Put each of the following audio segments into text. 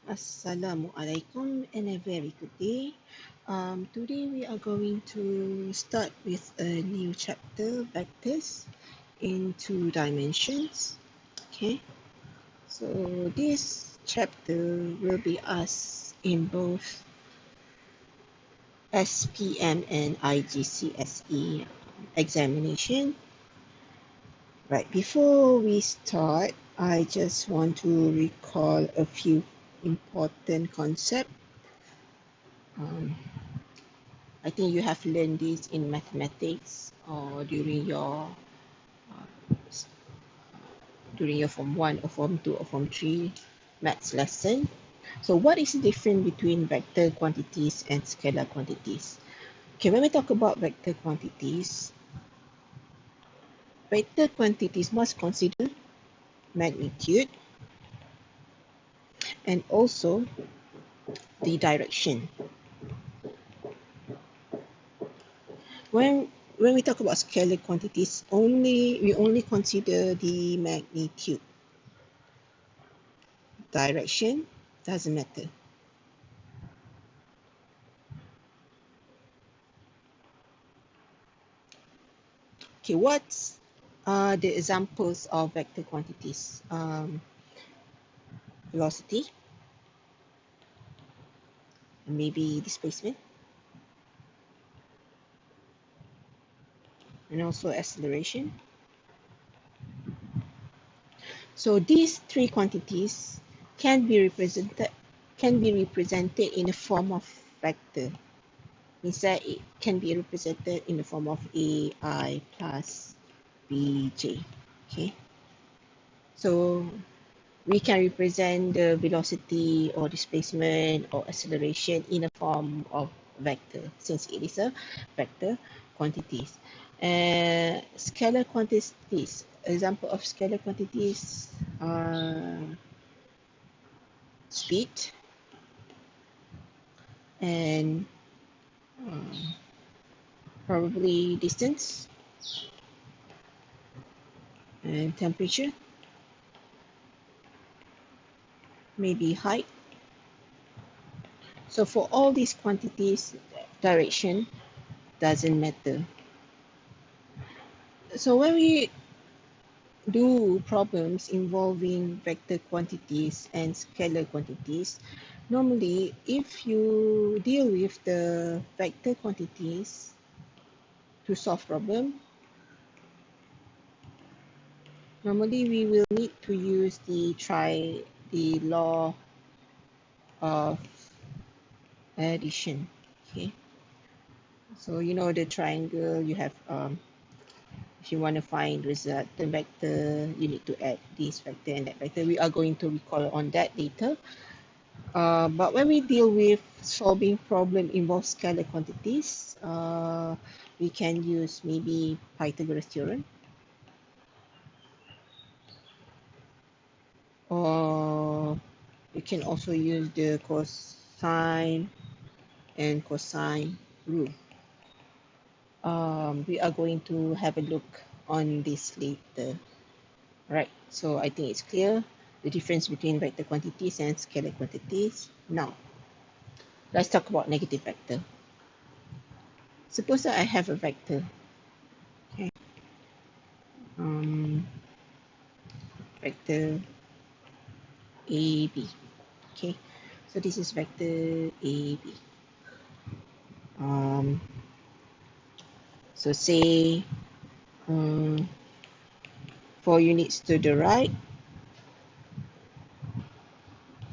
Assalamualaikum and a very good day. Today we are going to start with a new chapter, vectors in 2 dimensions. Okay, so this chapter will be asked in both SPM and IGCSE examination. Right, before we start, I just want to recall a few important concepts. I think you have learned this in mathematics or uh, during your Form 1 or Form 2 or Form 3 maths lesson. So what is the difference between vector quantities and scalar quantities? Okay, when we talk about vector quantities must consider magnitude and also the direction. When we talk about scalar quantities, we only consider the magnitude. Direction doesn't matter. Okay, what's the examples of vector quantities? Velocity, maybe displacement, and also acceleration. So these three quantities can be represented in the form of vector. Means that it can be represented in the form of AI plus BJ. Okay, so we can represent the velocity or displacement or acceleration in a form of vector, since it is a vector quantities. Scalar quantities, example of scalar quantities are speed and probably distance and temperature, maybe height. So for all these quantities, direction doesn't matter. So when we do problems involving vector quantities and scalar quantities, normally if you deal with the vector quantities to solve problem, normally we will need to use the law of addition. Okay, so you know the triangle, you have if you want to find resultant vector, you need to add this vector and that vector. We are going to recall on that later. But when we deal with solving problem involve scalar quantities, we can use maybe Pythagoras theorem, or we can also use the cosine and cosine rule. We are going to have a look on this later. Right, so I think it's clear the difference between vector quantities and scalar quantities. Now, let's talk about negative vector. Suppose that I have a vector. Okay. Vector AB. Okay, so this is vector AB. So say 4 units to the right,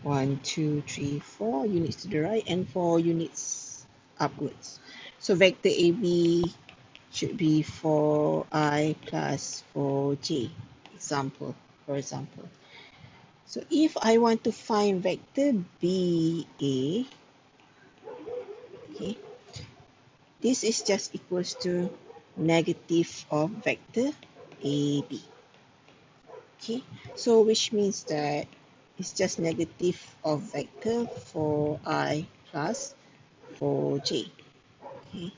1, 2, 3, 4 units to the right, and 4 units upwards. So vector AB should be 4i plus 4j. For example. So if I want to find vector BA, okay, this is just equals to negative of vector AB. Okay, so which means that it's just negative of vector 4i plus 4j. Okay,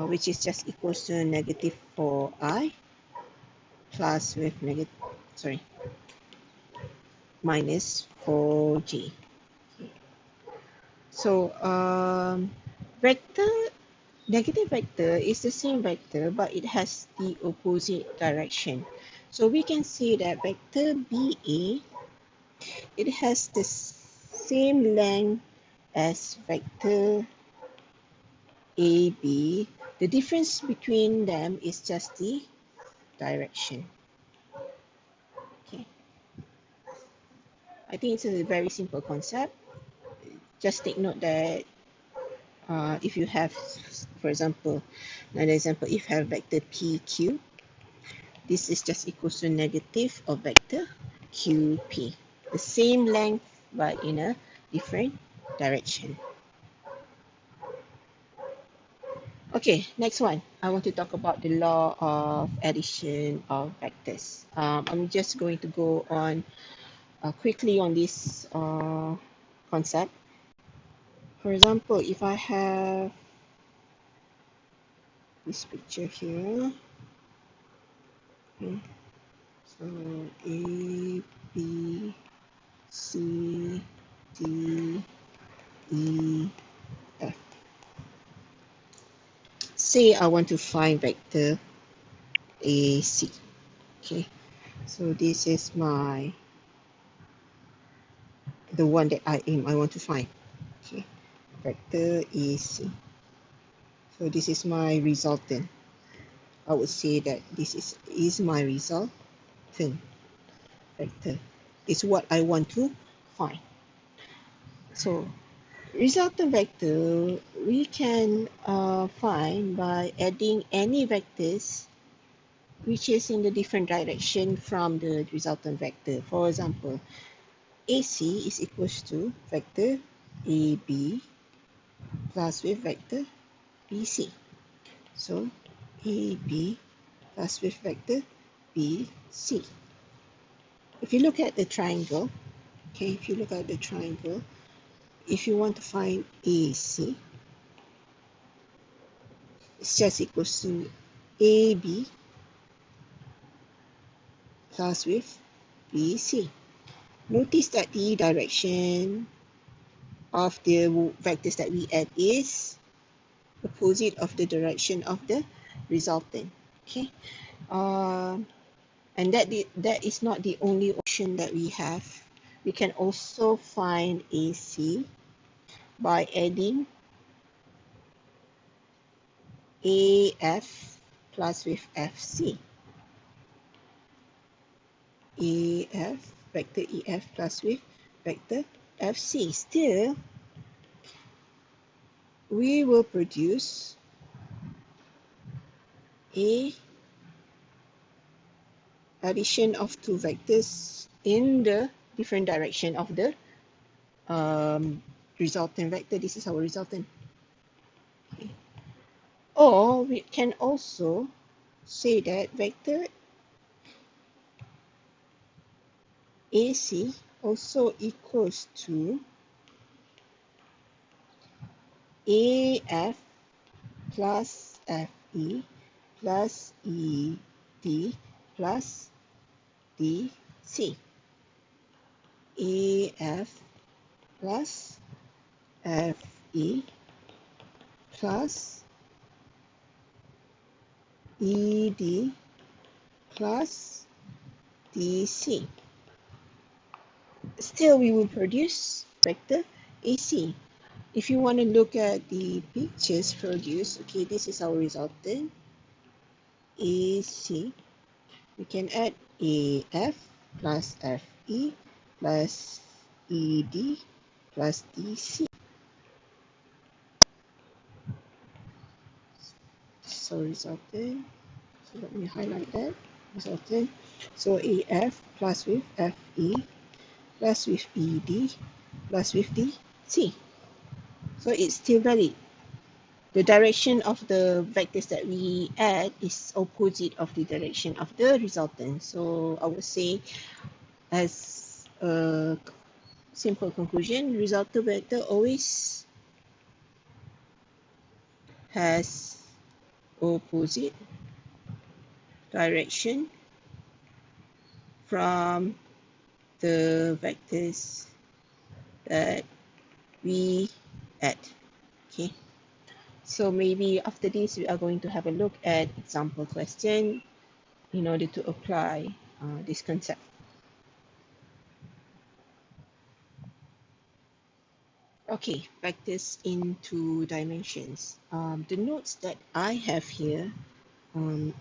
which is just equals to negative 4i plus with negative, sorry, minus 4j. Okay. So vector, negative vector is the same vector, but it has the opposite direction. So we can say that vector BA, it has the same length as vector AB. The difference between them is just the direction. Okay, I think it's a very simple concept. Just take note that if you have, for example, another example, if you have vector PQ, this is just equals to negative of vector QP. The same length but in a different direction. Okay, next one. I want to talk about the law of addition of vectors. I'm just going to go on quickly on this concept. For example, if I have this picture here, okay, so A, B, C, D, E, F. Say I want to find vector AC. Okay, so this is the one that I want to find. Okay, vector AC. So this is my resultant. I would say that this is my resultant vector. It's what I want to find. So resultant vector we can find by adding any vectors which is in the different direction from the resultant vector. For example, AC is equals to vector AB plus with vector BC. So AB plus with vector BC. If you look at the triangle, okay, if you look at the triangle, if you want to find AC, it's just equals to AB plus with BC. Notice that the direction of the vectors that we add is opposite of the direction of the resultant. Okay, and that is not the only option that we have. We can also find AC by adding AF plus with FC. AF, vector EF plus with vector FC. Still, we will produce a addition of two vectors in the different direction of the resultant vector. This is our resultant. Okay. Or we can also say that vector AC also equals to AF plus FE plus ED plus DC. AF plus FE plus ED plus DC. Still, we will produce vector AC. If you want to look at the pictures produced, okay, this is our resultant AC. We can add AF plus FE plus ED plus DC. So resultant. So let me highlight that. Resultant. So AF plus with FE plus with ED plus with DC. So it's still valid. The direction of the vectors that we add is opposite of the direction of the resultant. So I would say, as a simple conclusion, resultant vector always has opposite direction from the vectors that we add. Okay, so maybe after this we are going to have a look at example question in order to apply this concept. Okay, vectors in two dimensions. The notes that I have here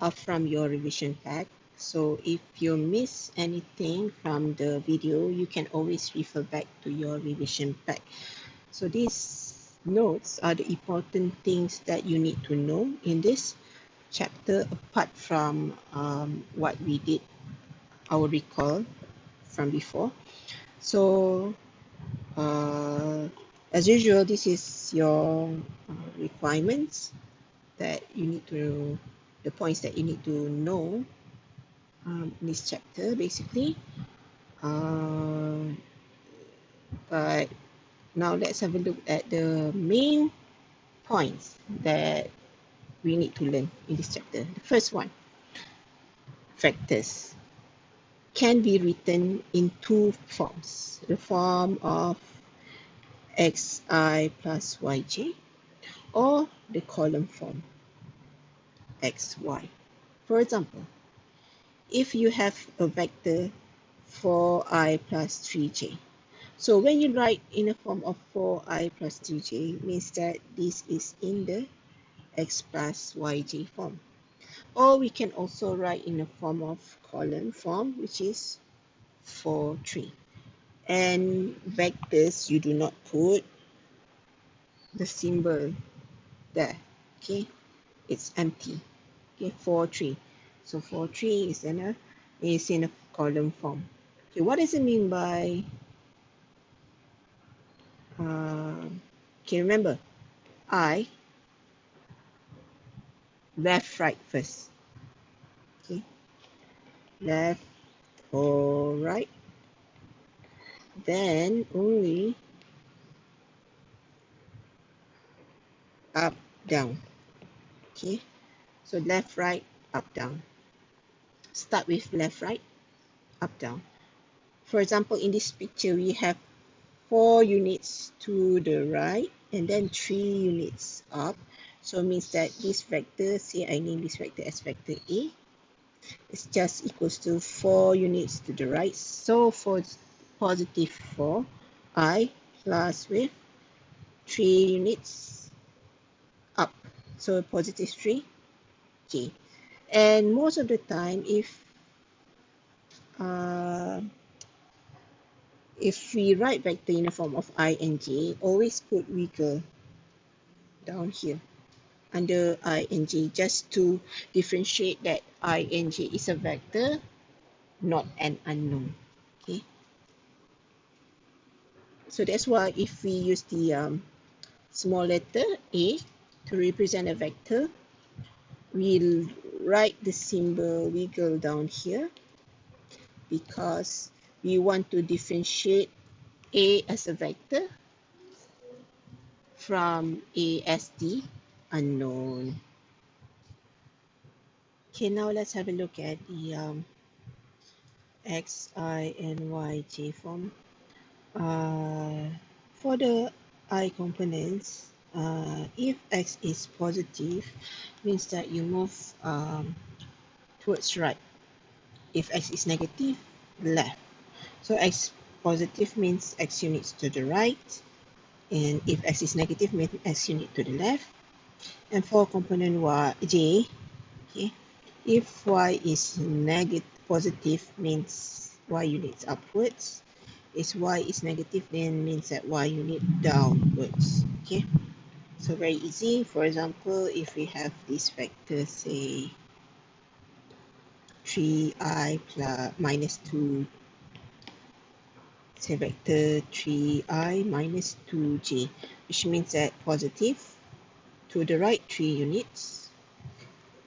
are from your revision pack. So if you miss anything from the video, you can always refer back to your revision pack. So these notes are the important things that you need to know in this chapter, apart from what we did, our recall from before. So as usual, this is your requirements that you need to, the points that you need to know in this chapter, basically. But now let's have a look at the main points that we need to learn in this chapter. The first one, vectors can be written in two forms. The form of xi plus yj, or the column form xy. For example, if you have a vector 4i plus 3j, so when you write in a form of 4i plus 3j, means that this is in the x plus yj form. Or we can also write in a form of column form, which is 4, 3. And vectors, you do not put the symbol there, okay? It's empty, okay? 4, 3. So 4, 3 is in a column form. Okay, what does it mean by okay, remember, I left, right first. Okay, left or right, then only up, down. Okay, so left, right, up, down. Start with left, right, up, down. For example, in this picture, we have 4 units to the right and then 3 units up. So it means that this vector, say I name this vector as vector A, is just equals to 4 units to the right. So for positive 4, I plus with 3 units up. So positive 3, J. And most of the time, if we write vector in the form of I and J, always put wiggle down here under I and J, just to differentiate that I and J is a vector, not an unknown. Okay, so that's why if we use the small letter A to represent a vector, we'll write the symbol wiggle down here because we want to differentiate A as a vector from A as the unknown. Okay, now let's have a look at the x, I, and y, j form. For the I components, if x is positive, means that you move towards right. If x is negative, left. So x positive means x units to the right, and if x is negative means x unit to the left. And for component y, j, okay, if y is negative positive means y units upwards. If y is negative, then means that y unit downwards. Okay, so very easy. For example, if we have this vector, say 3i plus minus 2, say vector 3i minus 2j, which means that positive to the right 3 units,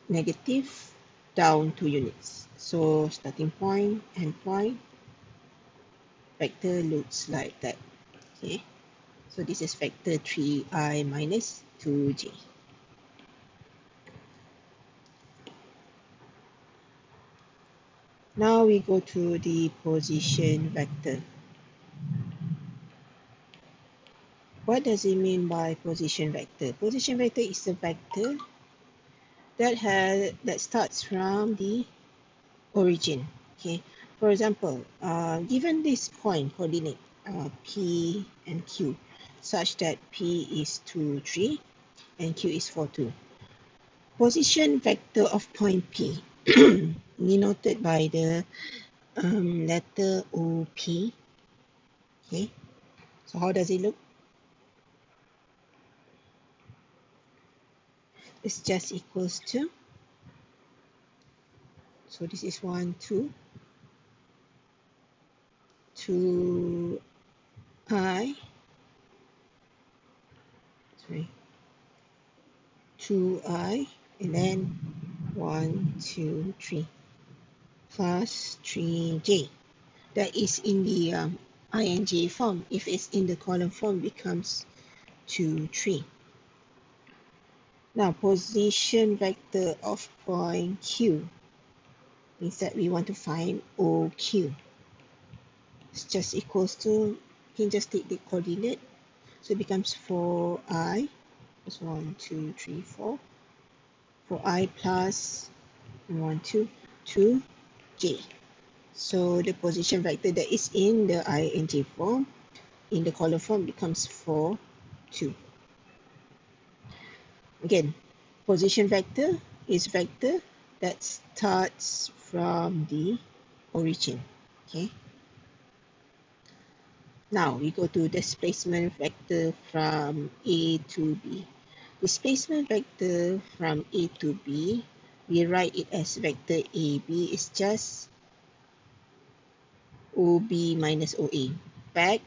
negative down 2 units. So starting point, end point, vector looks like that. Okay, so this is vector 3i minus 2j. Now we go to the position vector. What does it mean by position vector? Position vector is a vector that starts from the origin. Okay, for example, given this point coordinate P and Q, such that P is 2, 3 and Q is 4, 2. Position vector of point P denoted by the letter OP. Okay, so how does it look? It's just equals to, so this is 1, 2, 2i, sorry, 2i, and then 1, 2, 3 plus 3j. That is in the ing form. If it's in the column form, becomes 2, 3. Now, position vector of point Q means that we want to find OQ. It's just equals to, you can just take the coordinate. So it becomes 4i, that's 1, 2, 3, 4. 4i plus 1, 2, 2j. So the position vector that is in the ing form, in the column form, becomes 4, 2. Again, position vector is vector that starts from the origin. Okay. Now we go to displacement vector from A to B. Displacement vector from A to B, we write it as vector AB is just OB minus OA, back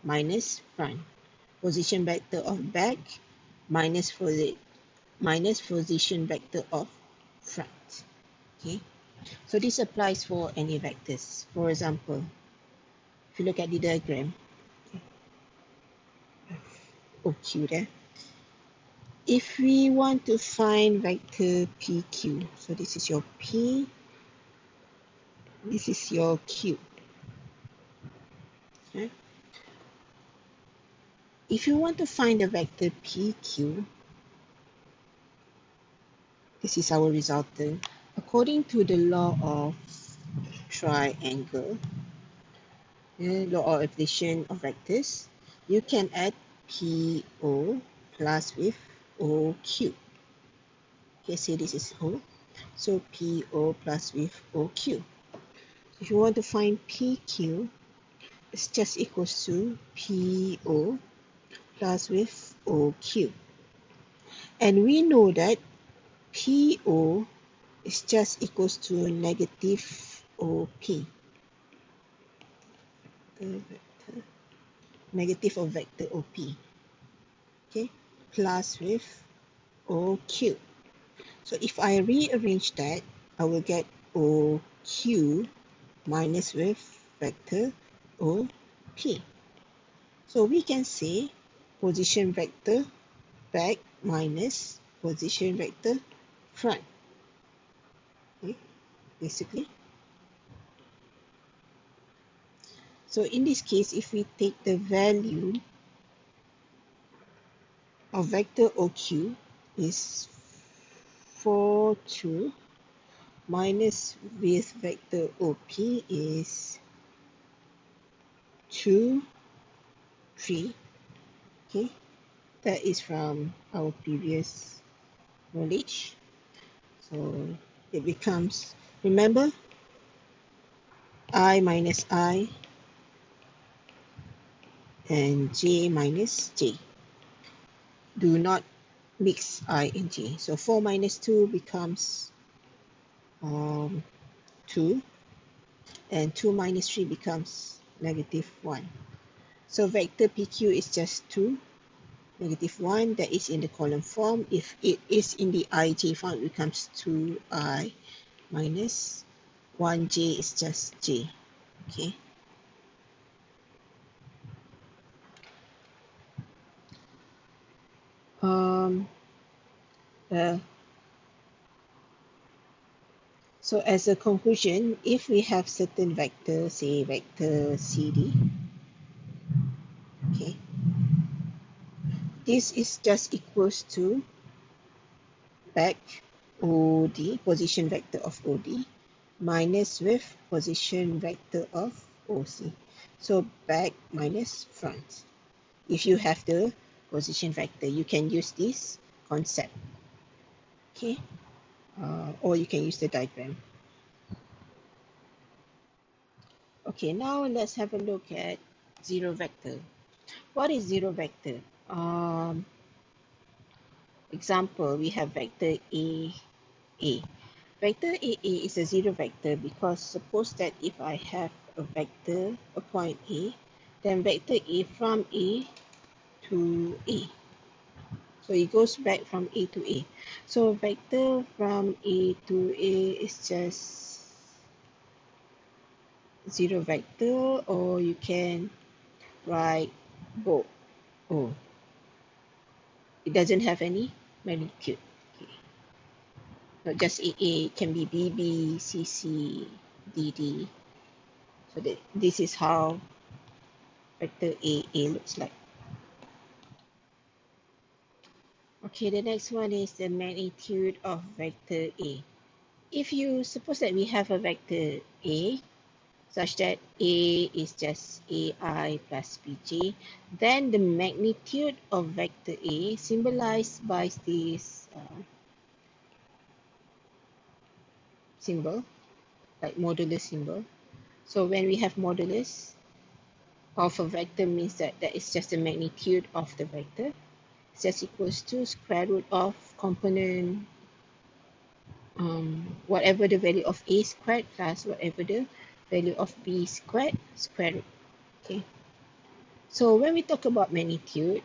minus front. Position vector of back minus position vector of front. Okay, so this applies for any vectors. For example, if you look at the diagram, OQ there. If we want to find vector PQ, so this is your P, this is your Q. Okay. If you want to find the vector PQ, this is our resultant. According to the law of triangle, the law of addition of vectors, you can add PO plus with OQ. Okay, say this is O. So PO plus with OQ. If you want to find PQ, it's just equals to PO plus with OQ. And we know that PO is just equals to negative OP. Negative of vector OP. Okay, plus with OQ. So if I rearrange that, I will get OQ minus with vector OP. So we can say position vector back minus position vector front. Okay, basically. So in this case, if we take the value of vector OQ is 4, 2 minus with vector OP is 2, 3. Okay, that is from our previous knowledge. So it becomes, remember, I minus I and j minus j. Do not mix I and j. So 4 minus 2 becomes 2, and 2 minus 3 becomes negative 1. So vector PQ is just 2, negative 1, that is in the column form. If it is in the ij form, it becomes 2i minus 1j is just j. Okay. So as a conclusion, if we have certain vector, say vector CD, okay, this is just equals to back OD, position vector of OD, minus with position vector of OC. So back minus front. If you have the position vector, you can use this concept, okay, or you can use the diagram. Okay, now let's have a look at zero vector. What is zero vector? Example, we have vector A, A. Vector A is a zero vector because suppose that if I have a vector, a point A, then vector A from A to A. So it goes back from A to A. So vector from A to A is just zero vector, or you can write both. Oh, it doesn't have any magnitude. Okay. Not just AA, it can be BB, CC, DD. So that this is how vector AA looks like. Okay, the next one is the magnitude of vector A. If you suppose that we have a vector A, such that A is just AI plus BJ, then the magnitude of vector A symbolized by this symbol, like modulus symbol. So when we have modulus of a vector, means that that is just the magnitude of the vector. It's just equals to square root of component whatever the value of A squared plus whatever the value of B squared, square root. Okay. So when we talk about magnitude,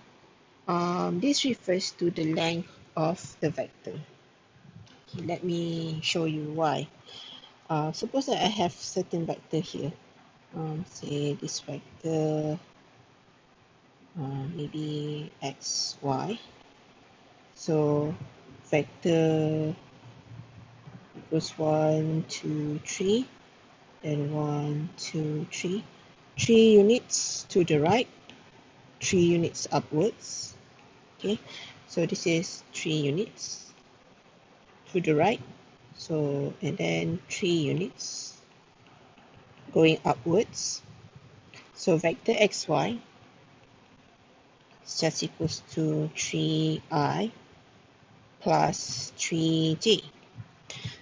this refers to the length of the vector. Okay, let me show you why. Suppose that I have certain vector here. Say this vector, maybe x, y. So vector equals 1, 2, 3, then 1, 2, 3. 3 units to the right, 3 units upwards. Okay, so this is 3 units to the right. So, and then 3 units going upwards. So vector xy is just equals to 3i plus 3j.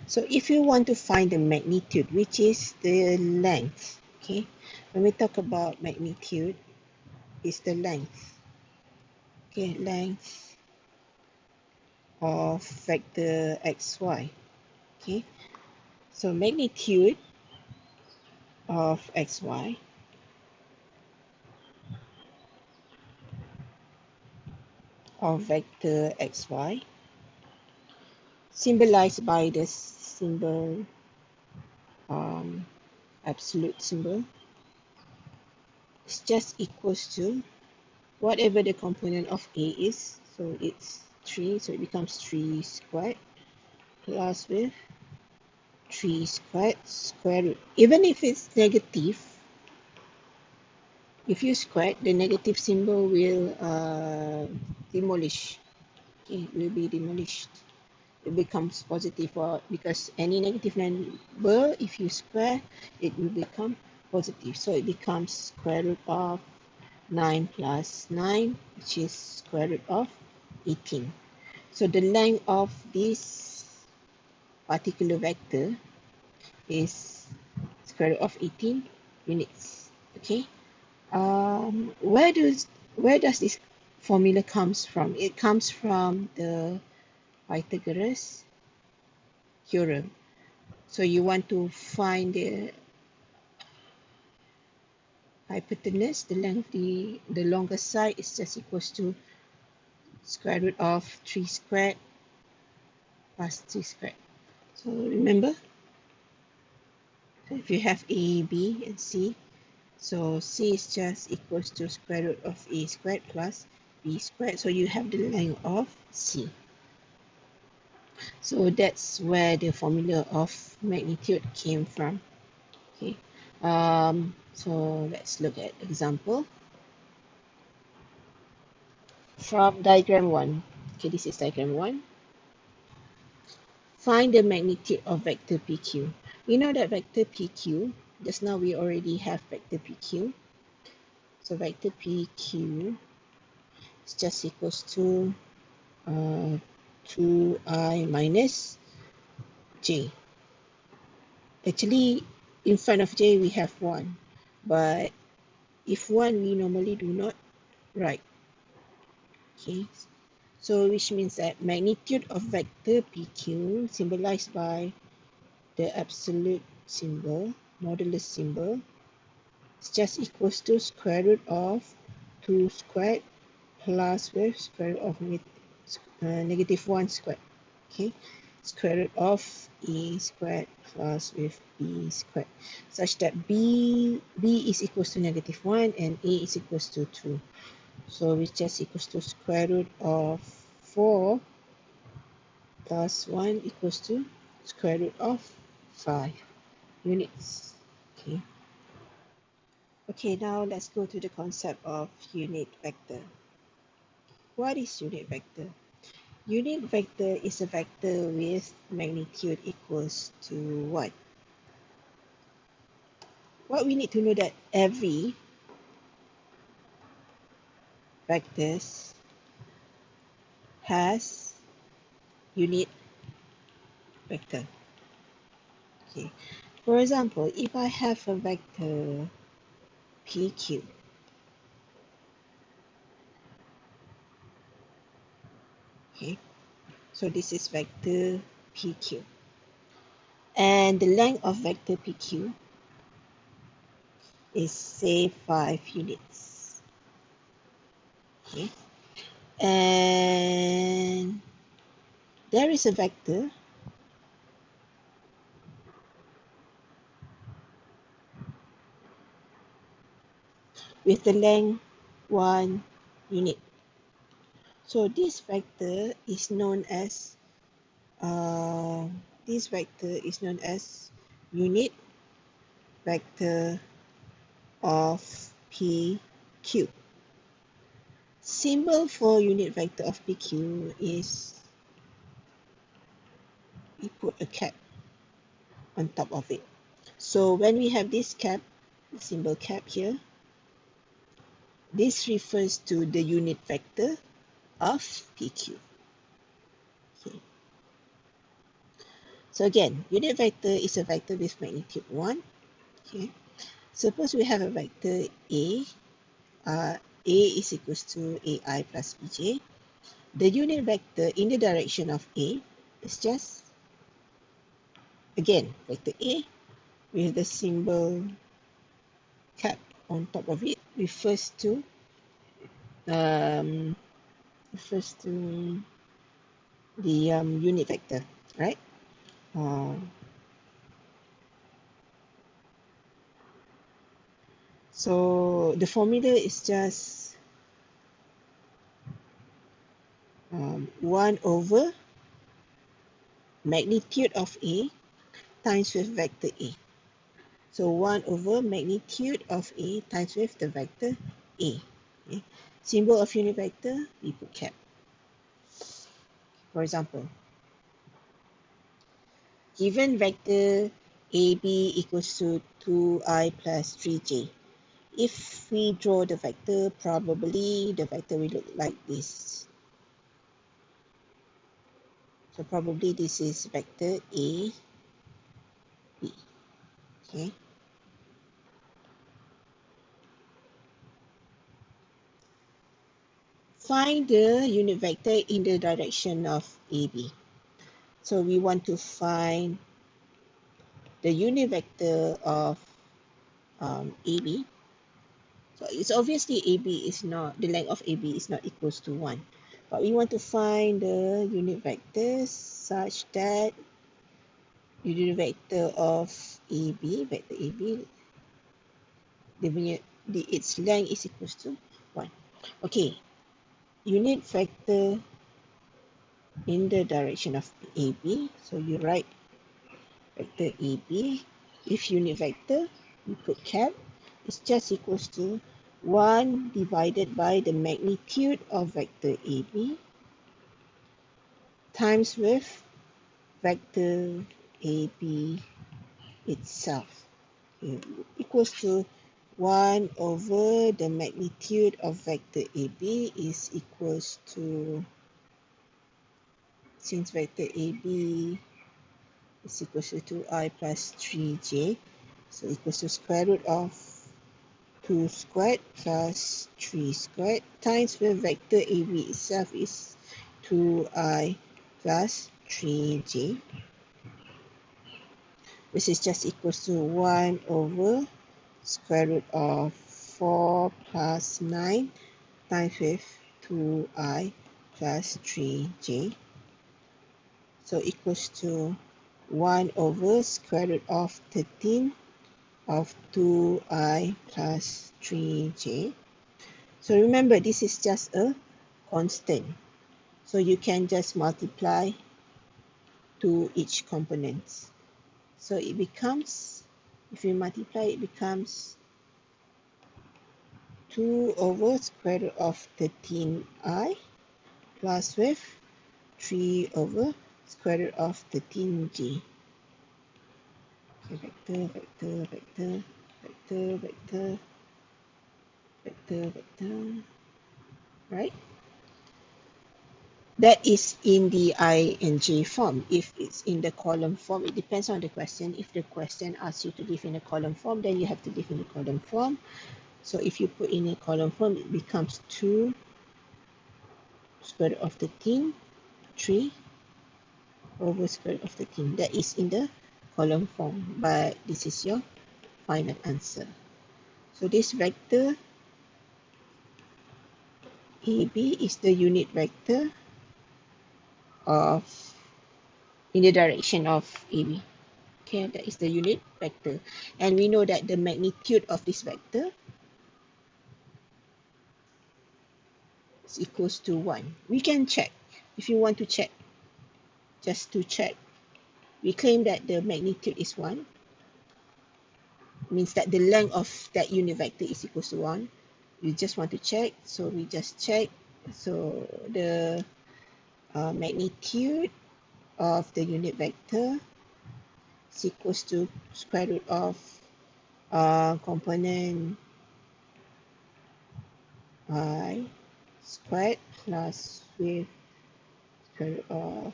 So if you want to find the magnitude, which is the length, okay, when we talk about magnitude, is the length, okay, length of vector xy, okay. So magnitude of xy of vector xy symbolized by the symbol absolute symbol is just equals to whatever the component of A is. So it's 3, so it becomes 3 squared plus with 3 squared square root. Even if it's negative, if you square, the negative symbol will demolish. Okay, it will be demolished. It becomes positive, because any negative number, if you square, it will become positive. So it becomes square root of 9 plus 9, which is square root of 18. So the length of this particular vector is square root of 18 units. Okay. Where does this formula comes from? It comes from the Pythagoras theorem. So you want to find the hypotenuse, the length, the longer side is just equals to square root of 3 squared plus 3 squared. So remember, if you have A, B, and C, so C is just equals to square root of A squared plus B squared. So you have the length of C. So that's where the formula of magnitude came from. Okay. So let's look at example from diagram 1. Okay, this is diagram 1. Find the magnitude of vector PQ. We know that vector PQ, just now we already have vector PQ. So vector PQ is just equals to 2i minus j. Actually, in front of j we have 1, but if 1 we normally do not write. Okay, so which means that magnitude of vector PQ symbolized by the absolute symbol, modulus symbol, is just equals to square root of 2 squared plus with square root of negative 1 squared. Okay, square root of a squared plus with b squared, such that b is equals to negative 1 and a is equals to 2. So which just equals to square root of 4 plus 1 equals to square root of 5 units. Okay. Okay, now let's go to the concept of unit vector. What is unit vector? Unit vector is a vector with magnitude equals to 1. What we need to know that every vectors has unit vector. Okay. For example, if I have a vector PQ, okay, so this is vector PQ, and the length of vector PQ is say 5 units. Okay, and there is a vector with the length 1 unit. So this vector is known as unit vector of PQ. Symbol for unit vector of PQ is we put a cap on top of it. So when we have this cap, symbol cap here, this refers to the unit vector of PQ. Okay. So again, unit vector is a vector with magnitude 1. Okay. Suppose we have a vector A. A is equals to AI plus BJ. The unit vector in the direction of A is just, again, vector A with the symbol cap on top of it refers to the unit vector, right? So the formula is just 1 over magnitude of A times with vector A. So 1 over magnitude of A times with the vector A. Okay. Symbol of unit vector, we put cap. For example, given vector AB equals to 2i plus 3j. If we draw the vector, probably the vector will look like this. So probably this is vector A, B. Okay. Find the unit vector in the direction of AB. So we want to find the unit vector of AB. So it's obviously AB is not, the length of AB is not equals to 1. But we want to find the unit vector such that the unit vector of AB, vector AB, its length is equals to 1. Okay, unit vector in the direction of AB. So you write vector AB. If unit vector, you put cap, it's just equals to 1 divided by the magnitude of vector AB times with vector AB itself. Okay, equals to 1 over the magnitude of vector AB is equals to, since vector AB is equals to 2i plus 3j, so equals to square root of 2 squared plus 3 squared times with vector AB itself is 2i plus 3j, which is just equals to 1 over square root of 4 plus 9 times with 2i plus 3j. So equals to 1 over square root of 13 of 2i plus 3j. So remember, this is just a constant. So you can just multiply to each component. So it becomes, if you multiply, it becomes 2 over square root of 13i plus with 3 over square root of 13j. Okay, vector, right? That is in the I and J form. If it's in the column form, it depends on the question. If the question asks you to live in a column form, then you have to live in a column form. So if you put in a column form, it becomes 2 square root of 13, 3 over square root of 13. That is in the column form, but this is your final answer. So this vector AB is the unit vector of in the direction of AB. Okay, that is the unit vector. And we know that the magnitude of this vector is equals to 1. We can check if you want to check. Just to check, we claim that the magnitude is 1. Means that the length of that unit vector is equals to 1. We just want to check, so we just check. So the magnitude of the unit vector is equals to square root of component I squared plus with square root of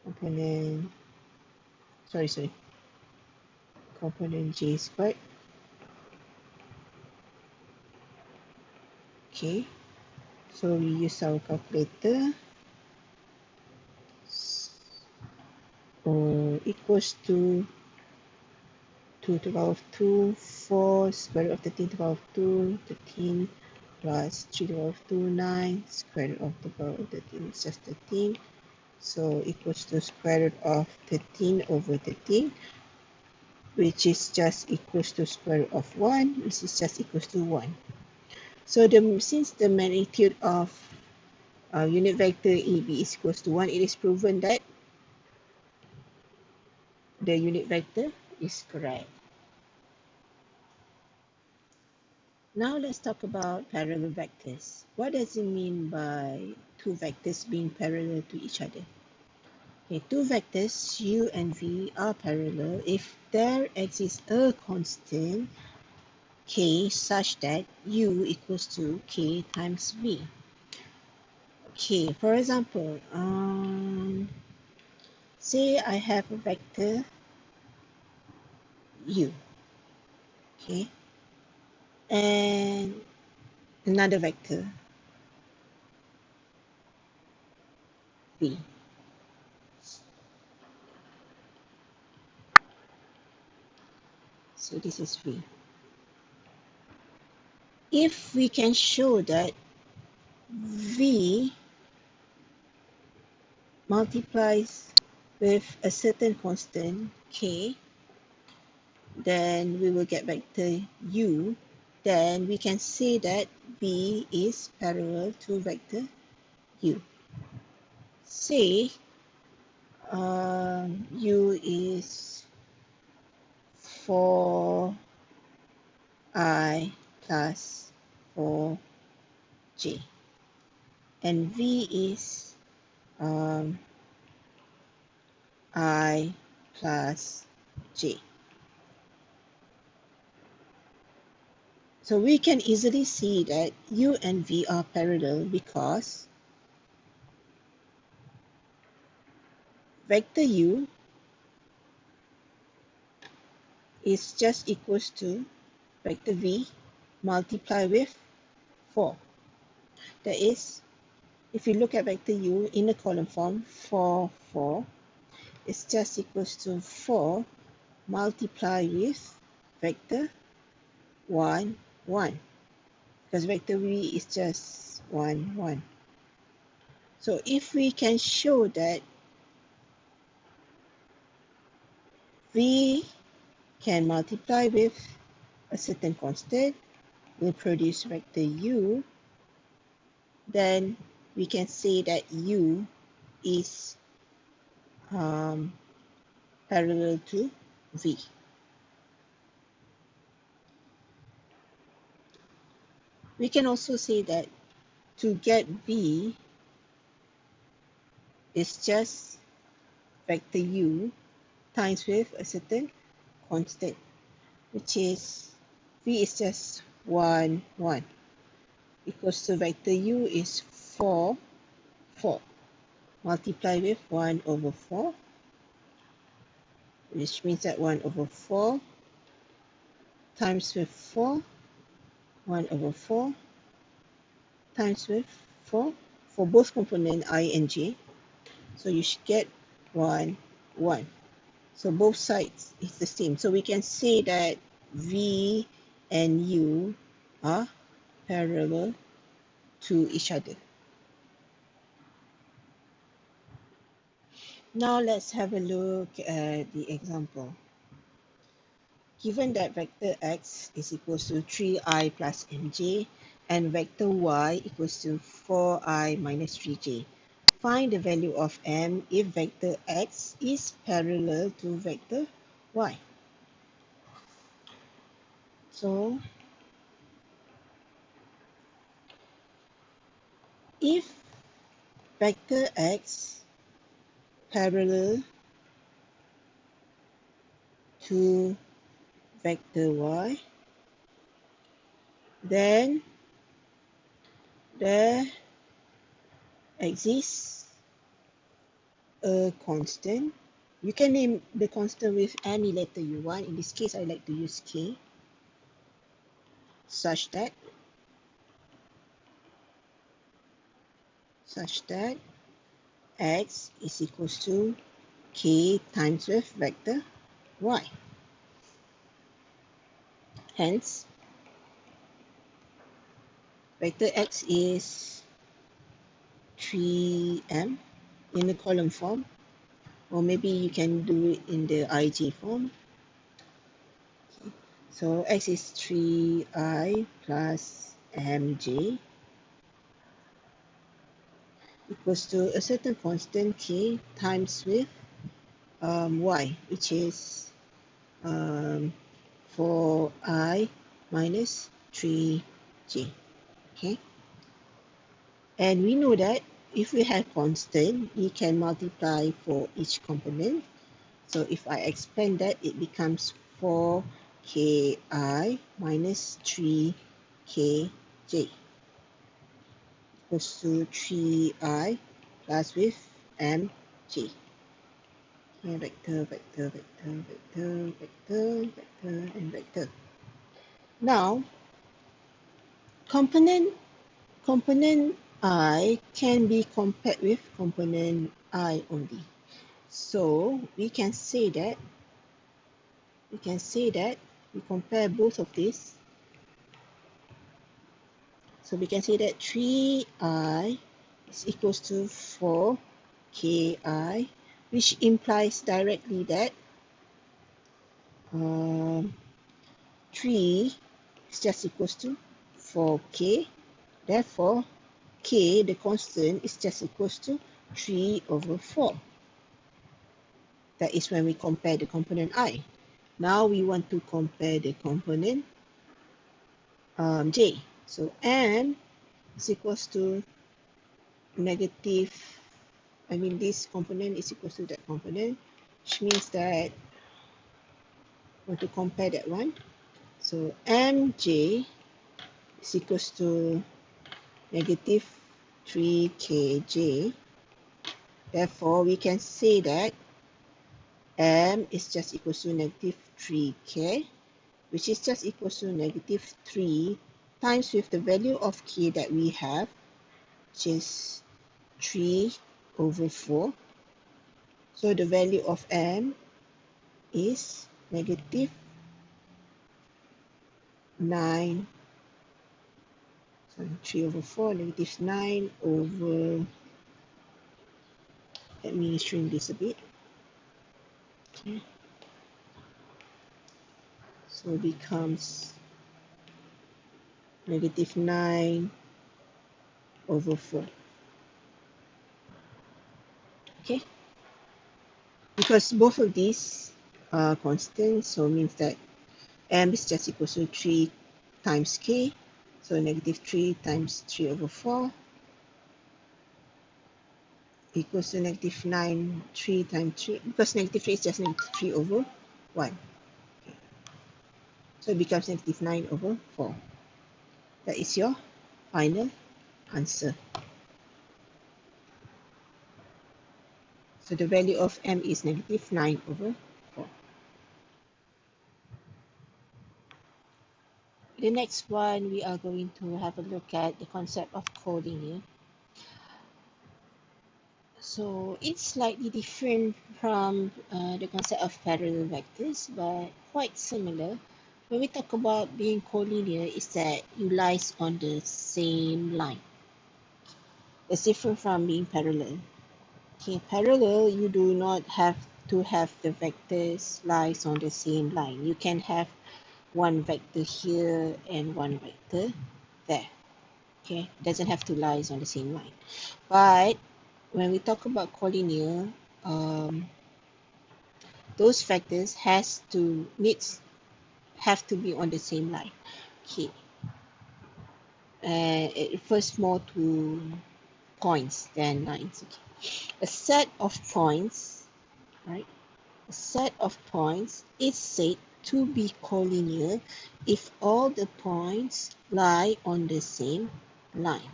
component, component j squared. Okay, so we use our calculator. Equals to 2 to the power of 2, 4, square root of 13 to the power of 2, 13 plus 3 to the power of 2, 9, square root of the power of 13 is just 13. So equals to square root of 13 over 13, which is just equals to square root of 1, which is just equals to 1. So since the magnitude of unit vector AB is equals to 1, it is proven that the unit vector is correct. Now let's talk about parallel vectors. What does it mean by two vectors being parallel to each other? Okay, two vectors u and v are parallel if there exists a constant k such that u equals to k times v. Okay, for example, say I have a vector u, okay, and another vector v. So this is v. If we can show that v multiplies with a certain constant k, then we will get vector u. Then we can say that v is parallel to vector u. say u is 4I plus 4j, and v is I plus j. So we can easily see that u and v are parallel because vector u is just equals to vector v multiplied with 4. That is, if you look at vector u in the column form, 4, 4, it's just equals to 4 multiplied with vector 1, 1. Because vector v is just 1, 1. So if we can show that v can multiply with a certain constant, will produce vector u, then we can say that u is parallel to v. We can also say that to get v is just vector u times with a certain constant, which is v is just 1, 1, equals to vector u is 4, 4, multiplied with 1 over 4, which means that 1 over 4 times with 4, 1 over 4 times with 4 for both component I and j. So you should get 1, 1. So both sides is the same. So we can say that v and u are parallel to each other. Now let's have a look at the example. Given that vector x is equals to 3i plus mj and vector y equals to 4i minus 3j, find the value of m if vector x is parallel to vector y. So if vector x parallel to vector y, then there exists a constant. You can name the constant with any letter you want. In this case, I like to use k, such that x is equals to k times with vector y. Hence, vector x is 3m in the column form, or maybe you can do it in the ij form. Okay. So x is 3i plus mj equals to a certain constant k times with y, which is 4i minus 3j. Okay, and we know that if we have constant, we can multiply for each component. So if I expand that, it becomes 4ki minus 3kj equals to 3i plus with mj. Okay, vector, vector, vector, vector, vector, vector, and vector. Now, component I can be compared with component I only. So we can say that we compare both of these. So we can say that 3i is equals to 4ki, which implies directly that 3 is just equals to 4k. Therefore, k, the constant, is just equals to 3 over 4. That is when we compare the component I. Now we want to compare the component j. So m is equals to negative, this component is equals to that component, which means that we want to compare that one. So mj is equals to negative 3kj. Therefore, we can say that m is just equals to negative 3k, which is just equals to negative 3 times with the value of k that we have, which is 3 over 4. So the value of m is negative 9, sorry, 3 over 4, negative 9 over, let me shrink this a bit. Okay. So it becomes negative 9 over 4. Okay. Because both of these are constants, so it means that m is just equal to 3 times k. So negative 3 times 3 over 4 equals to negative 9, 3 times 3, because negative 3 is just negative 3 over 1. Okay. So it becomes negative 9 over 4. That is your final answer. So the value of m is negative 9 over 4. The next one, we are going to have a look at the concept of collinear. So it's slightly different from the concept of parallel vectors, but quite similar. When we talk about being collinear, is that you lies on the same line. It's different from being parallel. Okay, parallel, you do not have to have the vectors lies on the same line. You can have one vector here and one vector there. Okay, it doesn't have to lies on the same line. But when we talk about collinear, those vectors have to be on the same line. Okay, it refers more to points than lines. Okay. A set of points, right? A set of points is said to be collinear if all the points lie on the same line.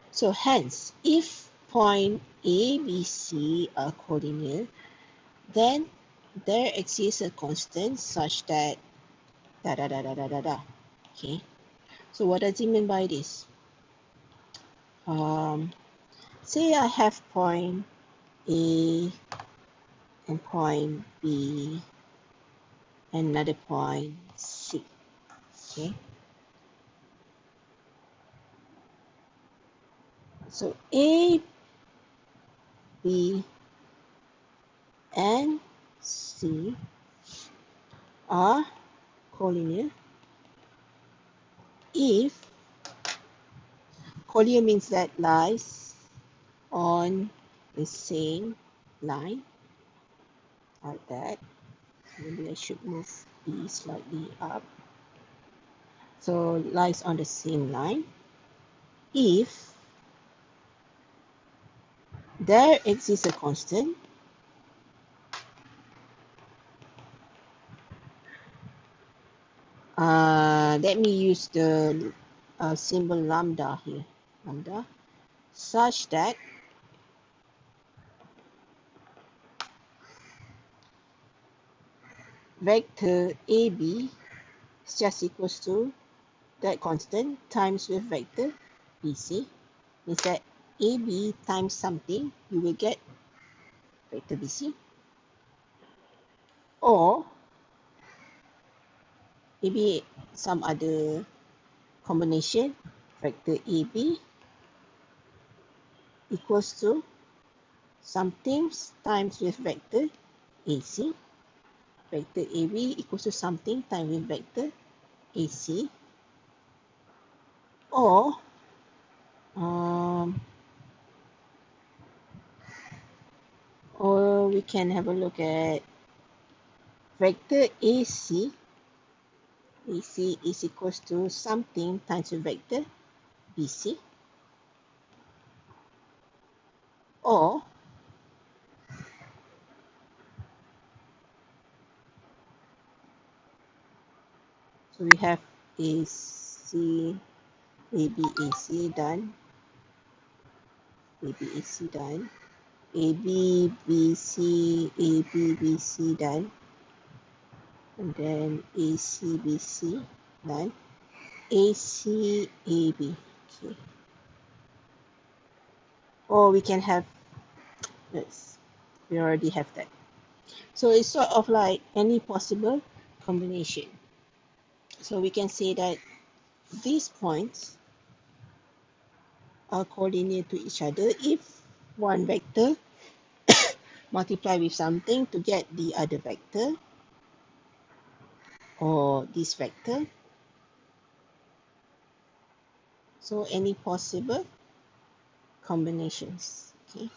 So hence, if point A, B, C are collinear, then there exists a constant such that da da da da da da da. Okay. So what does it mean by this? Say I have point A and point B and another point C. Okay. So A, B, and C are collinear if collinear means that lies on the same line, like that. Maybe I should move B slightly up. So lies on the same line if there exists a constant let me use the symbol lambda here, lambda, such that vector AB is just equals to that constant times with vector BC. Means that AB times something, you will get vector BC. Or maybe some other combination, vector AB equals to something times with vector AC. Vector AB equals to something times with vector AC. Or Or we can have a look at vector AC. AC is equals to something times a vector BC. Or so we have AC, AB, AC done, AB, AC done, AB, BC, AB, BC done, and then AC, BC done, AC, AB. Okay. Or we can have this. We already have that. So it's sort of like any possible combination. So we can say that these points are coordinate to each other if one vector multiply with something to get the other vector or this vector. So any possible combinations. Okay.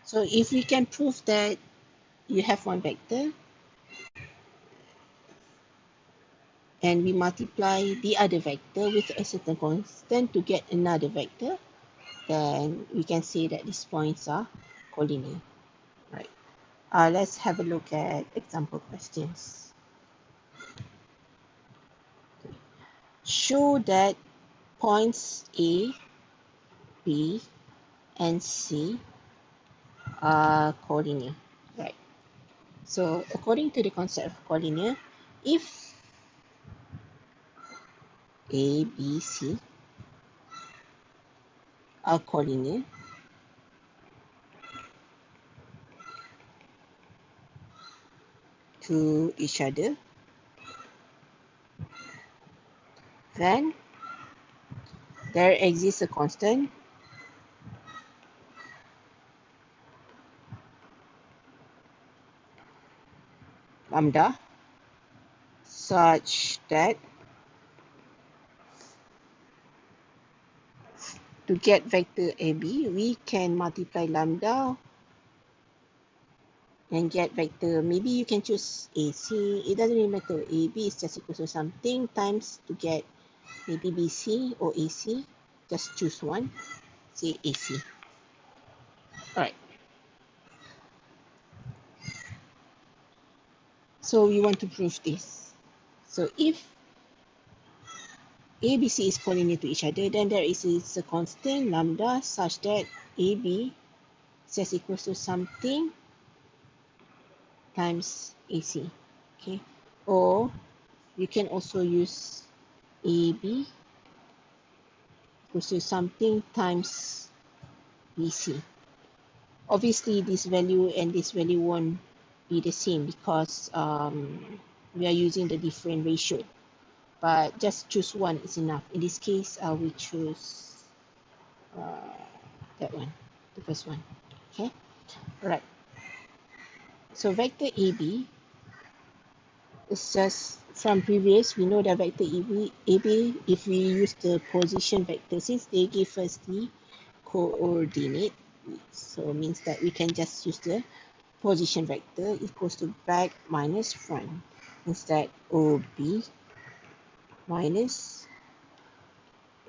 So if we can prove that you have one vector and we multiply the other vector with a certain constant to get another vector, then we can say that these points are collinear. Right. Let's have a look at example questions. Show that points A, B, and C are collinear. Right. So according to the concept of collinear, if A, B, C are collinear, to each other, then there exists a constant lambda such that to get vector AB, we can multiply lambda and get vector. Maybe you can choose AC. It doesn't really matter. AB is just equal to something times to get maybe BC or AC. Just choose one. Say AC. Alright. So we want to prove this. So if ABC is collinear to each other, then there is a constant lambda such that AB is just equals to something times AC. Okay. Or you can also use AB equals to something times BC. Obviously, this value and this value won't be the same because we are using the different ratio. But just choose one is enough. In this case, we choose that one, the first one. Okay. All right. So vector AB is just from previous. We know that vector AB, if we use the position vector, since they give us the coordinate, so it means that we can just use the position vector equals to back minus front. Instead, OB minus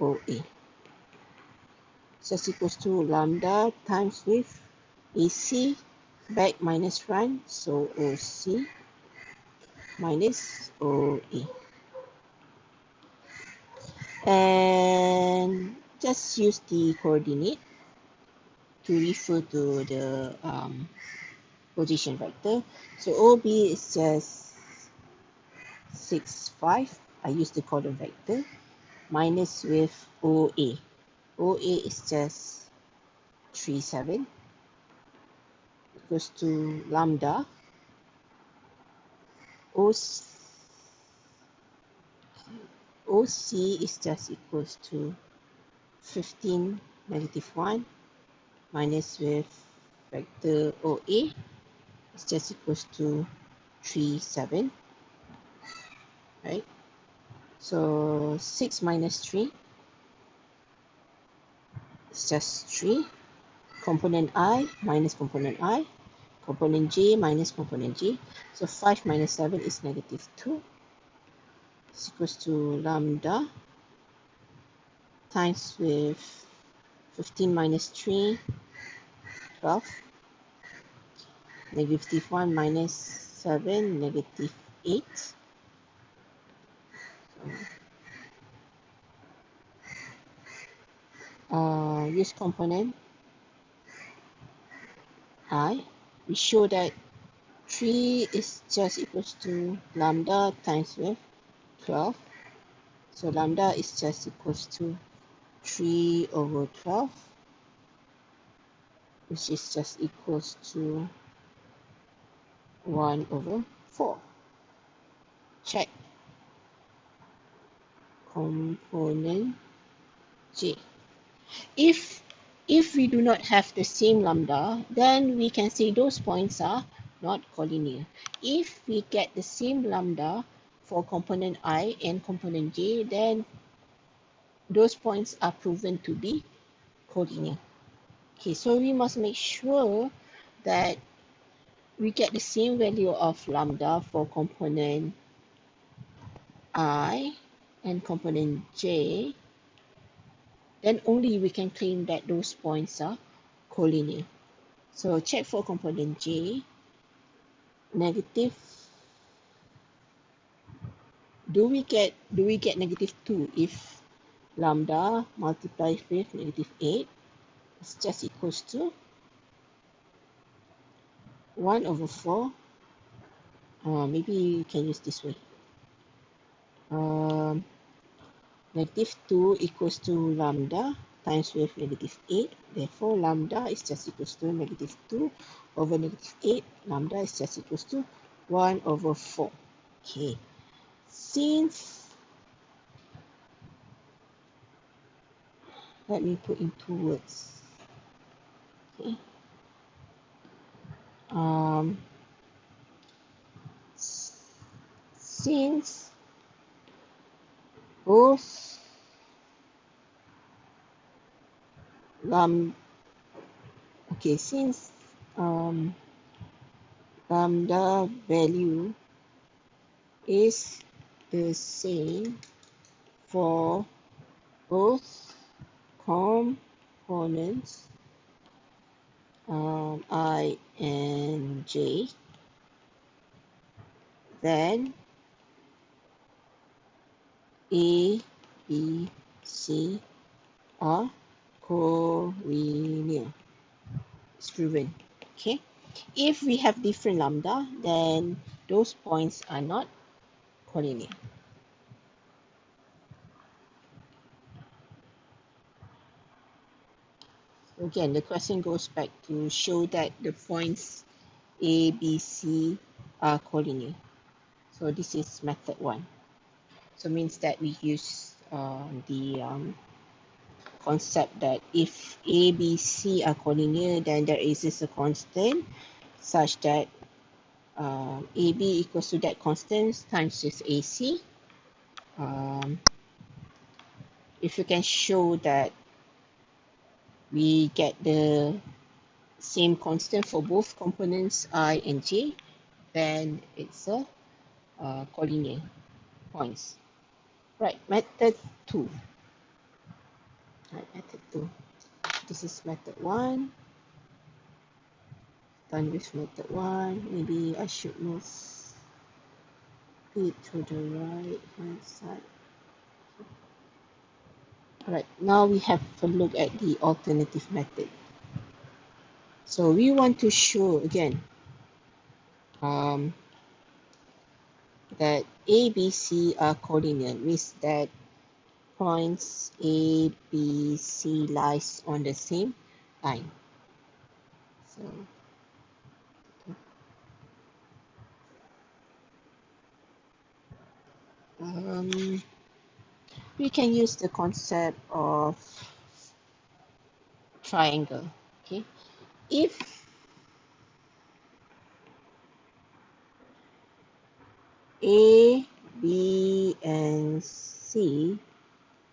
OA. So it's equals to lambda times with AC back minus front, so OC minus OA. And just use the coordinate to refer to the position vector. So OB is just 6, 5. I use the column vector minus with OA. OA is just 3, 7 equals to lambda OC is just equals to 15, negative 1 minus with vector OA is just equals to 3, 7, right? So 6 minus 3 is just 3. component I minus component I, component j minus component j. So 5 minus 7 is negative 2. Is equals to lambda times with 15 minus 3, 12. Negative 1 minus 7, negative 8. Use component I. We show that 3 is just equals to lambda times with 12. So lambda is just equals to 3 over 12, which is just equals to 1 over 4. Check component J. If we do not have the same lambda, then we can say those points are not collinear. If we get the same lambda for component I and component J, then those points are proven to be collinear. Okay, so we must make sure that we get the same value of lambda for component I and component J, then only we can claim that those points are collinear. So check for component J, negative. Do we get negative 2 if lambda multiplies with negative 8 is just equals to 1 over 4. Maybe you can use this way. Negative 2 equals to lambda times with negative 8. Therefore, lambda is just equals to negative 2 over negative 8. Lambda is just equals to 1 over 4. Okay. Since, let me put in 2 words. Okay. Since both since lambda value is the same for both components I and J, then A, B, C are collinear. It's proven. Okay. If we have different lambda, then those points are not collinear. Again, the question goes back to show that the points A, B, C are collinear. So this is method 1. So means that we use the concept that if A, B, C are collinear, then there exists a constant such that AB equals to that constant times with AC. If you can show that we get the same constant for both components I and J, then it's a collinear points. Right, method 2. Right, method 2. This is method 1. Done with method 1. Maybe I should move it to the right hand side. Alright, now we have a look at the alternative method. So we want to show again that A, B, C are collinear, means that points A, B, C lies on the same line. So we can use the concept of triangle. Okay, if A, B, and C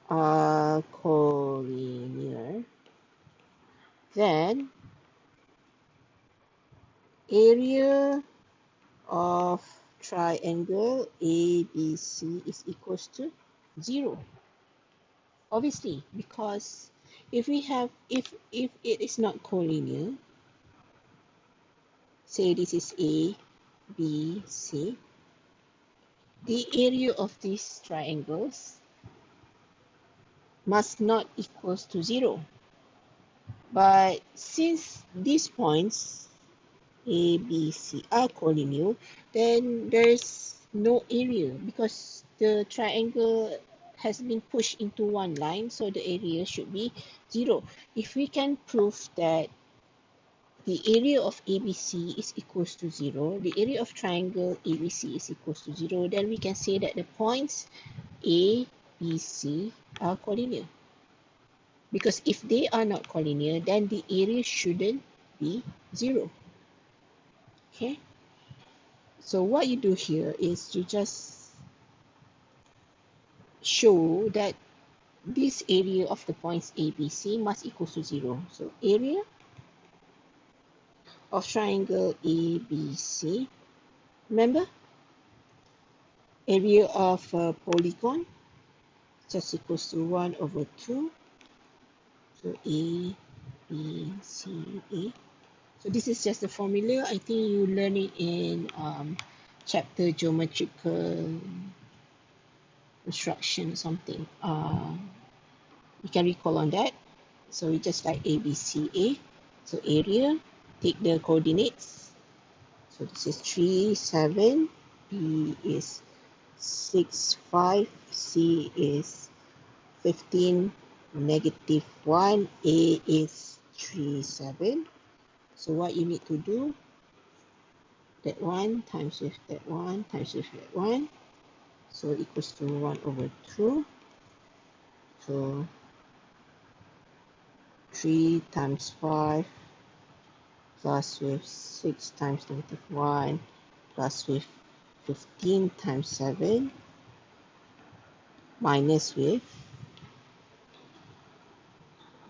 are collinear, then area of triangle ABC is equals to 0. Obviously, because if it is not collinear, say this is A, B, C, the area of these triangles must not equals to 0. But since these points A, B, C are collinear, then there's no area because the triangle has been pushed into one line, so the area should be 0. If we can prove that the area of ABC is equals to 0, the area of triangle ABC is equals to 0, then we can say that the points A, B, C are collinear. Because if they are not collinear, then the area shouldn't be 0. Okay? So what you do here is you just show that this area of the points A, B, C must equal to 0. So area of triangle ABC, remember, area of a polygon just equals to 1 over 2. So A, B, C, A. So this is just the formula. I think you learn it in chapter geometrical construction or something. You can recall on that. So we just like A, B, C, A. So area, take the coordinates. So this is 3, 7. B is 6, 5. C is 15, negative 1. A is 3, 7. So what you need to do, that one times with that one times with that one. So equals to 1 over 2. So 3 times 5 plus with 6 times negative 1 plus with 15 times 7 minus with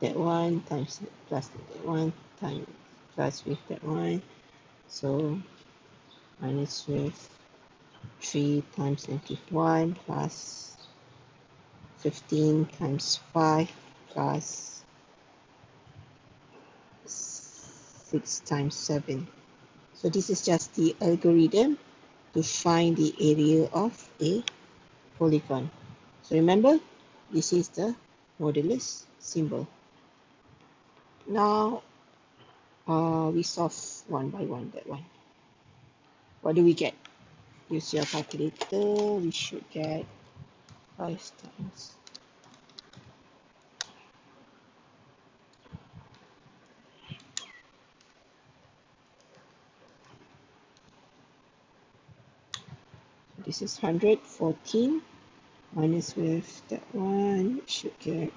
that one times plus that one times plus with that one. So minus with 3 times negative 1 plus 15 times 5 plus 6 times 7. So this is just the algorithm to find the area of a polygon. So remember, this is the modulus symbol. Now we solve one by one that one. What do we get? Use your calculator. We should get 5 times. This is 114 minus with that one. We should get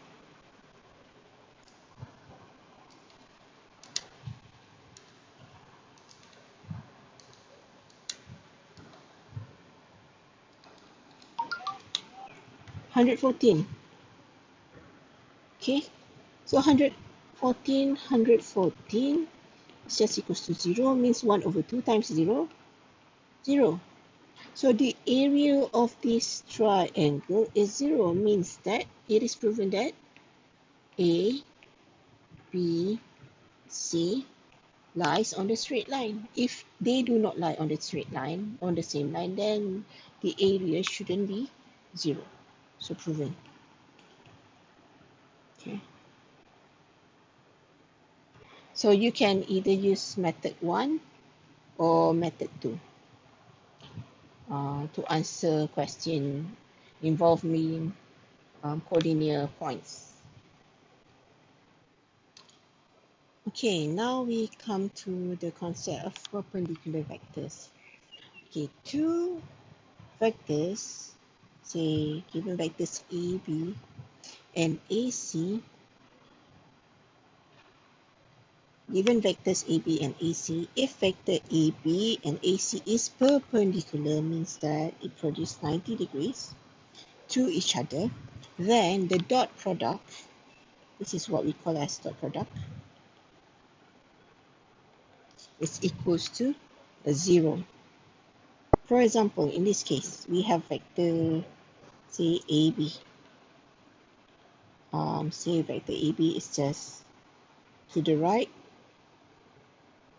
114. Okay, so 114 is just equals to 0, means 1 over 2 times 0, 0. So the area of this triangle is 0, means that it is proven that A, B, C lies on the straight line. If they do not lie on the straight line, on the same line, then the area shouldn't be 0. So proven. Okay. So you can either use method 1 or method 2 to answer question involving collinear points. Okay, now we come to the concept of perpendicular vectors. Okay, two vectors, say given vectors AB and AC, given vectors AB and AC, if vector AB and AC is perpendicular, means that it produces 90 degrees to each other, then the dot product, this is what we call as dot product, is equals to a 0. For example, in this case, we have vector, say, AB. Say vector AB is just to the right,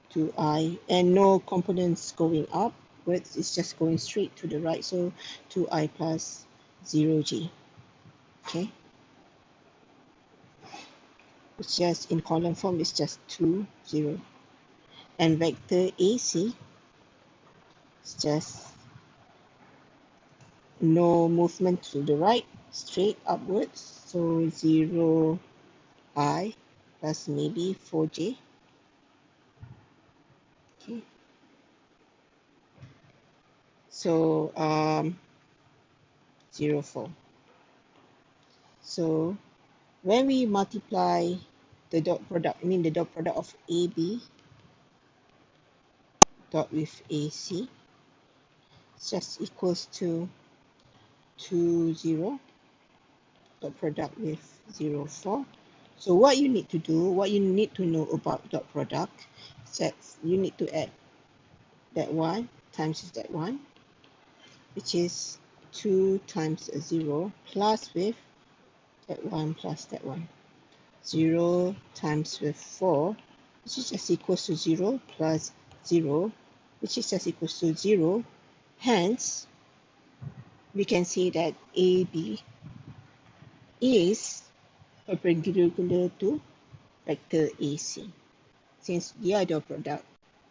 to I, and no components going up, but it's just going straight to the right, so 2I plus 0j. Okay, it's just in column form, it's just 2, 0. And vector AC is just no movement to the right, straight upwards, so 0I plus maybe 4j. Okay, so 0, 4. So when we multiply the dot product, the dot product of AB dot with AC, it's just equals to 2, 0, dot product with 0, 4. So what you need to do, what you need to know about dot product, is that you need to add that one times that one, which is 2 times a 0 plus with that one plus that one. 0 times with 4, which is just equals to 0 plus 0, which is just equals to 0. Hence, we can say that AB is perpendicular to vector AC. Since the other product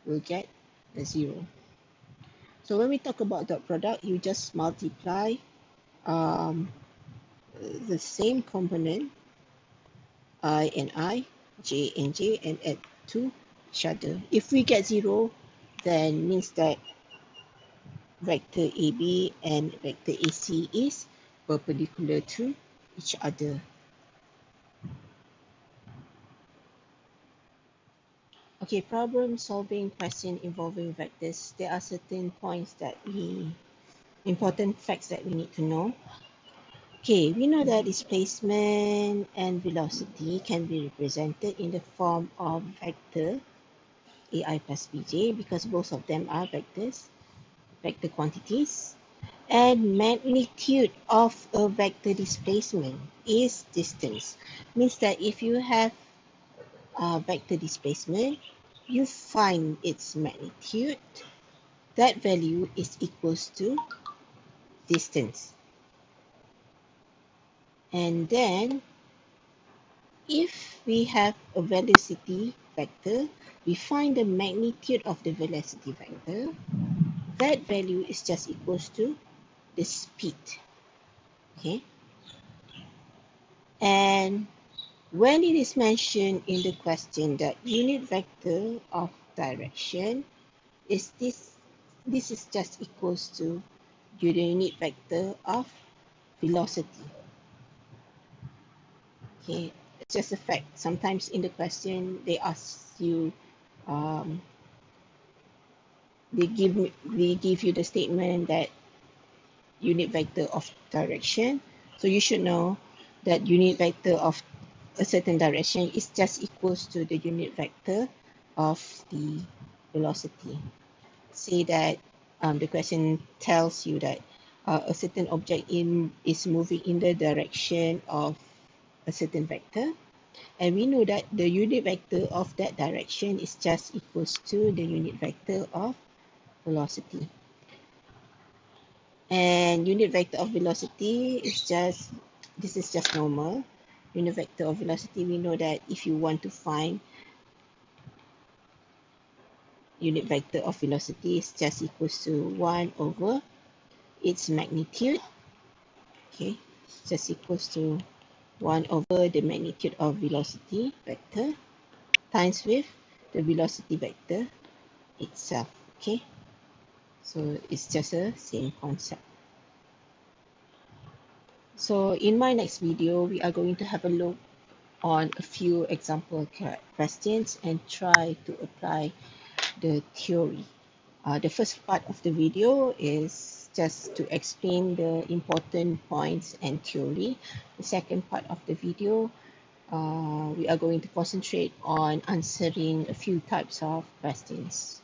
will get a 0. So when we talk about dot product, you just multiply the same component, I and I, J and J, and add to each other. If we get 0, then means that vector AB and vector AC is perpendicular to each other. Okay, problem solving question involving vectors. There are certain points that important facts that we need to know. Okay, we know that displacement and velocity can be represented in the form of vector AI plus Bj because both of them are vectors, vector quantities. And magnitude of a vector displacement is distance. Means that if you have a vector displacement, you find its magnitude, that value is equals to distance. And then if we have a velocity vector, we find the magnitude of the velocity vector, that value is just equals to the speed. Okay, and when it is mentioned in the question that unit vector of direction is this is just equals to the unit vector of velocity. Okay, it's just a fact. Sometimes in the question they ask you, they give you the statement that unit vector of direction. So you should know that unit vector of a certain direction is just equals to the unit vector of the velocity. Say that the question tells you that a certain object is moving in the direction of a certain vector, and we know that the unit vector of that direction is just equals to the unit vector of velocity. And unit vector of velocity is just, this is just normal. Unit vector of velocity, we know that if you want to find unit vector of velocity, is just equals to 1 over its magnitude. Okay, just equals to 1 over the magnitude of velocity vector times with the velocity vector itself. Okay, so it's just a same concept. So in my next video, we are going to have a look on a few example questions and try to apply the theory. The first part of the video is just to explain the important points and theory. The second part of the video we are going to concentrate on answering a few types of questions.